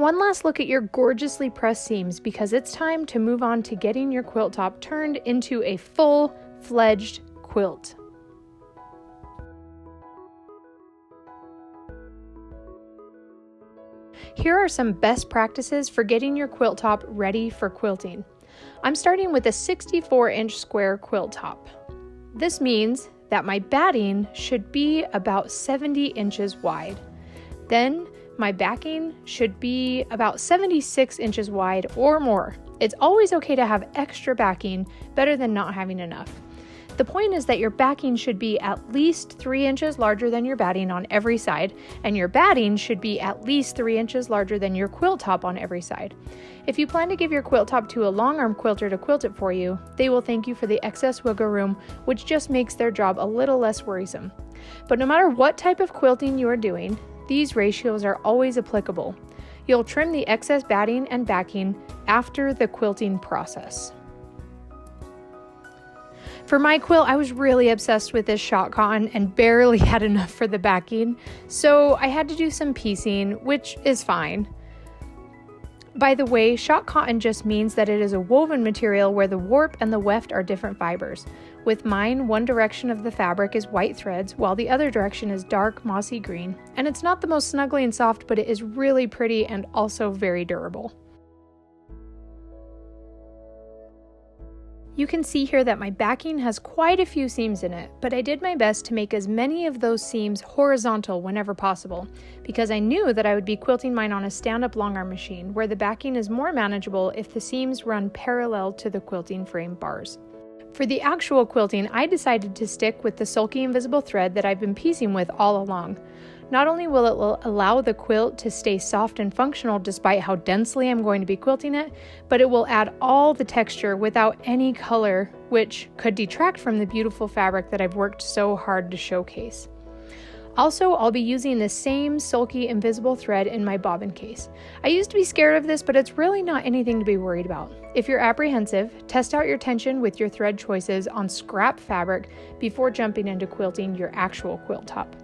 one last look at your gorgeously pressed seams because it's time to move on to getting your quilt top turned into a full-fledged quilt. Here are some best practices for getting your quilt top ready for quilting. I'm starting with a 64-inch square quilt top. This means that my batting should be about 70 inches wide. Then my backing should be about 76 inches wide or more. It's always okay to have extra backing, better than not having enough. The point is that your backing should be at least 3 inches larger than your batting on every side, and your batting should be at least 3 inches larger than your quilt top on every side. If you plan to give your quilt top to a long arm quilter to quilt it for you, they will thank you for the excess wiggle room, which just makes their job a little less worrisome. But no matter what type of quilting you are doing, these ratios are always applicable. You'll trim the excess batting and backing after the quilting process. For my quilt, I was really obsessed with this shot cotton and barely had enough for the backing, so I had to do some piecing, which is fine. By the way, shot cotton just means that it is a woven material where the warp and the weft are different fibers. With mine, one direction of the fabric is white threads, while the other direction is dark mossy green. And it's not the most snuggly and soft, but it is really pretty and also very durable. You can see here that my backing has quite a few seams in it, but I did my best to make as many of those seams horizontal whenever possible, because I knew that I would be quilting mine on a stand-up long arm machine, where the backing is more manageable if the seams run parallel to the quilting frame bars. For the actual quilting, I decided to stick with the sulky invisible thread that I've been piecing with all along. Not only will it allow the quilt to stay soft and functional despite how densely I'm going to be quilting it, but it will add all the texture without any color, which could detract from the beautiful fabric that I've worked so hard to showcase. Also, I'll be using the same sulky invisible thread in my bobbin case. I used to be scared of this, but it's really not anything to be worried about. If you're apprehensive, test out your tension with your thread choices on scrap fabric before jumping into quilting your actual quilt top.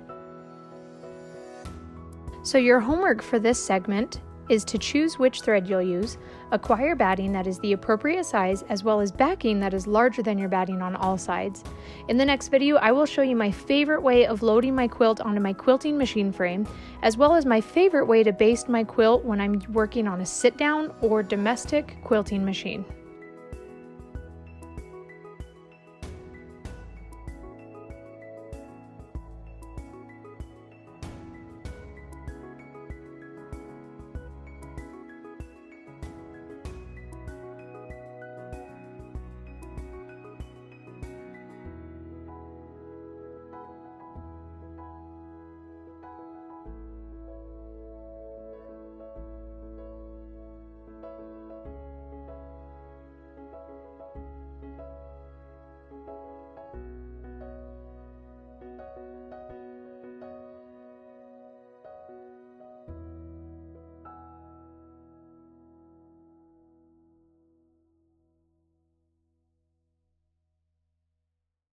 So your homework for this segment is to choose which thread you'll use, acquire batting that is the appropriate size, as well as backing that is larger than your batting on all sides. In the next video, I will show you my favorite way of loading my quilt onto my quilting machine frame, as well as my favorite way to baste my quilt when I'm working on a sit-down or domestic quilting machine.